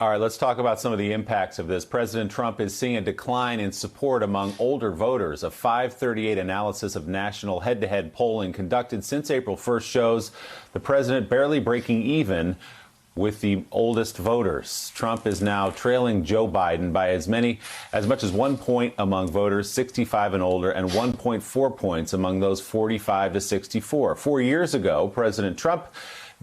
All right, let's talk about some of the impacts of this. President Trump is seeing a decline in support among older voters. A 538 analysis of national head-to-head polling conducted since April 1st shows the president barely breaking even with the oldest voters. Trump is now trailing Joe Biden by as much as 1 point among voters 65 and older and 1.4 points among those 45 to 64. 4 years ago, President Trump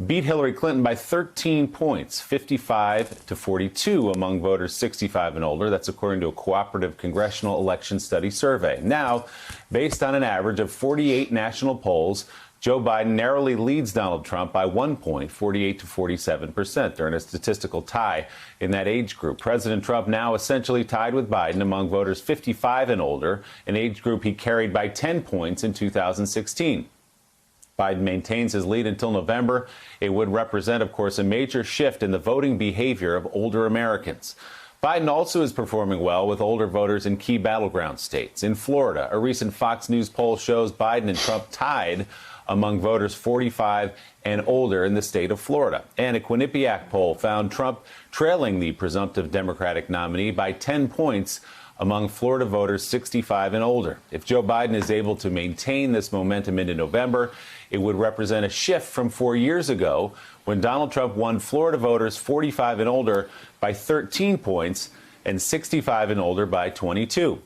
beat Hillary Clinton by 13 points, 55 to 42 among voters 65 and older. That's according to a cooperative congressional election study survey. Now, based on an average of 48 national polls, Joe Biden narrowly leads Donald Trump by 1 point, 48 to 47%. They're in a statistical tie in that age group. President Trump now essentially tied with Biden among voters 55 and older, an age group he carried by 10 points in 2016. Biden maintains his lead until November. It would represent, of course, a major shift in the voting behavior of older Americans. Biden also is performing well with older voters in key battleground states. In Florida, a recent Fox News poll shows Biden and Trump tied among voters 45 and older in the state of Florida. And a Quinnipiac poll found Trump trailing the presumptive Democratic nominee by 10 points among Florida voters 65 and older. If Joe Biden is able to maintain this momentum into November, it would represent a shift from 4 years ago when Donald Trump won Florida voters 45 and older by 13 points and 65 and older by 22.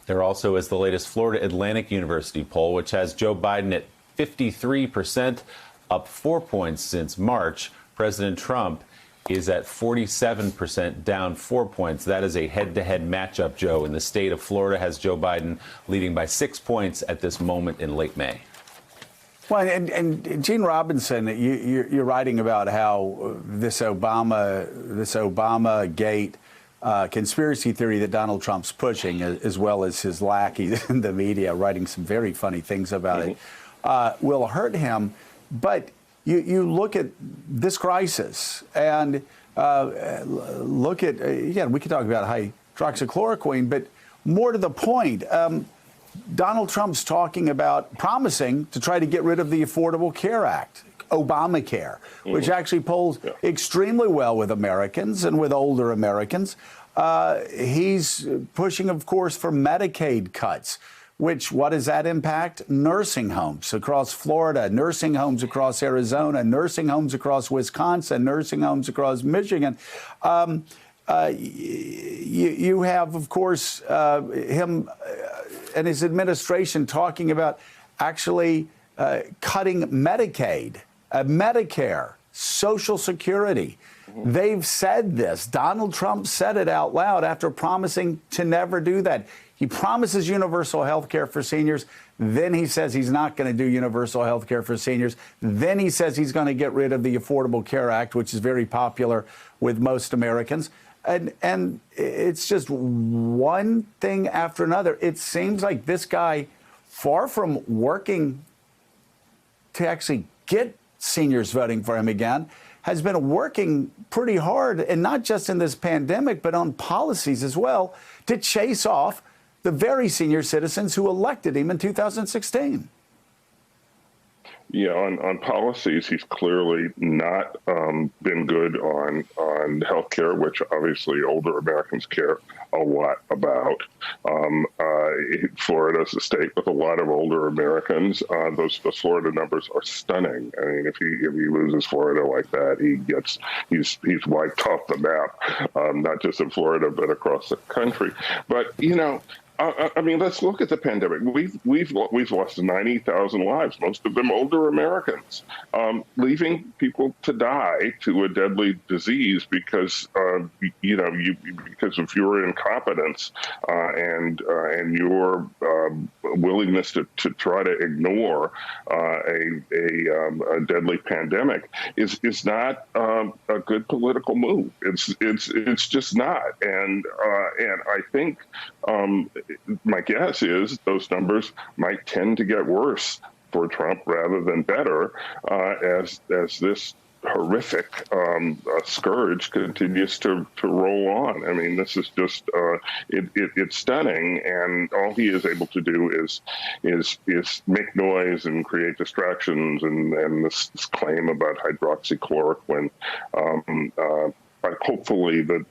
There also is the latest Florida Atlantic University poll, which has Joe Biden at 53%, up 4 points since March. President Trump is at 47%, down 4 points. That is a head-to-head matchup, Joe. And the state of Florida has Joe Biden leading by 6 points at this moment in late May. Well, and Gene Robinson, you're writing about how this Obama gate conspiracy theory that Donald Trump's pushing, as well as his lackeys in the media writing some very funny things about it, will hurt him. But you look at this crisis and look at, again, we could talk about hydroxychloroquine, but more to the point, Donald Trump's talking about promising to try to get rid of the Affordable Care Act, Obamacare, which actually polls extremely well with Americans and with older Americans. He's pushing, of course, for Medicaid cuts, which, what does that impact? Nursing homes across Florida, nursing homes across Arizona, nursing homes across Wisconsin, nursing homes across Michigan. You have, of course, him and his administration talking about actually cutting Medicaid, Medicare, Social Security. They've said this. Donald Trump said it out loud after promising to never do that. He promises universal health care for seniors. Then he says he's not going to do universal health care for seniors. Then he says he's going to get rid of the Affordable Care Act, which is very popular with most Americans. And it's just one thing after another. It seems like this guy, far from working to actually get seniors voting for him again, has been working pretty hard, and not just in this pandemic, but on policies as well, to chase off the very senior citizens who elected him in 2016. Yeah, on policies, he's clearly not been good on healthcare, which obviously older Americans care a lot about. Florida's a state with a lot of older Americans. Those Florida numbers are stunning. I mean, if he loses Florida like that, he's wiped off the map, not just in Florida but across the country. But I mean, let's look at the pandemic. We've lost 90,000 lives, most of them older Americans, leaving people to die to a deadly disease because because of your incompetence and your willingness to try to ignore a deadly pandemic is not a good political move. It's just not, and I think. My guess is those numbers might tend to get worse for Trump rather than better as this horrific scourge continues to roll on. I mean, this is just it's stunning, and all he is able to do is make noise and create distractions, and this claim about hydroxychloroquine. hopefully that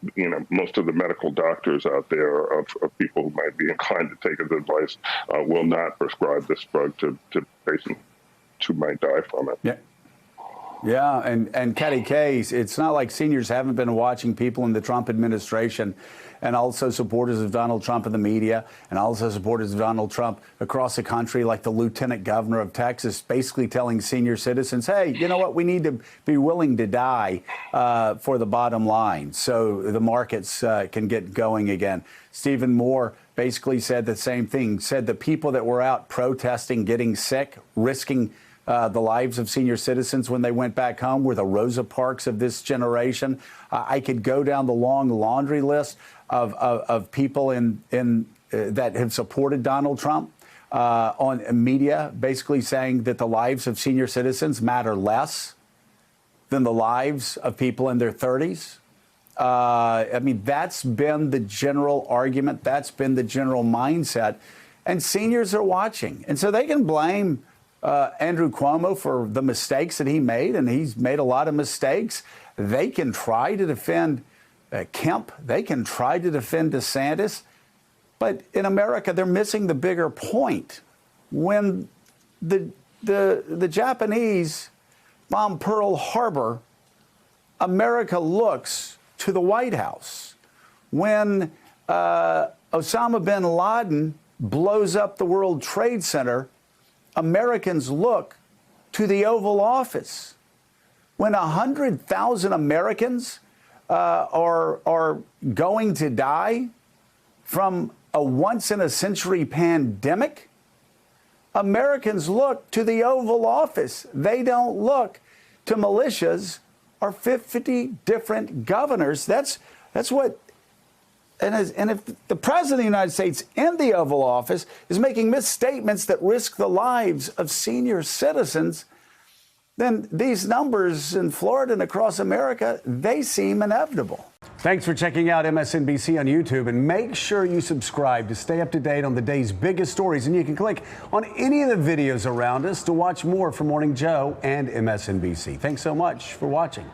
most of the medical doctors out there of people who might be inclined to take his advice will not prescribe this drug to patients who might die from it. Yeah. Yeah, and Katty Case, it's not like seniors haven't been watching people in the Trump administration and also supporters of Donald Trump in the media and also supporters of Donald Trump across the country, like the lieutenant governor of Texas, basically telling senior citizens, hey, you know what, we need to be willing to die for the bottom line so the markets can get going again. Stephen Moore basically said the same thing, said the people that were out protesting, getting sick, risking the lives of senior citizens when they went back home were the Rosa Parks of this generation. I could go down the long laundry list of people that have supported Donald Trump on media, basically saying that the lives of senior citizens matter less than the lives of people in their 30s. I mean, that's been the general argument. That's been the general mindset. And seniors are watching. And so they can blame Andrew Cuomo for the mistakes that he made, and he's made a lot of mistakes. They can try to defend Kemp. They can try to defend DeSantis. But in America, they're missing the bigger point. When the Japanese bombed Pearl Harbor, America looks to the White House. When Osama bin Laden blows up the World Trade Center, Americans look to the Oval Office. When 100,000 Americans are going to die from a once-in-a-century pandemic, Americans look to the Oval Office. They don't look to militias or 50 different governors. That's what. And if the President of the United States in the Oval Office is making misstatements that risk the lives of senior citizens, then these numbers in Florida and across America, they seem inevitable. Thanks for checking out MSNBC on YouTube, and make sure you subscribe to stay up to date on the day's biggest stories. And you can click on any of the videos around us to watch more from Morning Joe and MSNBC. Thanks so much for watching.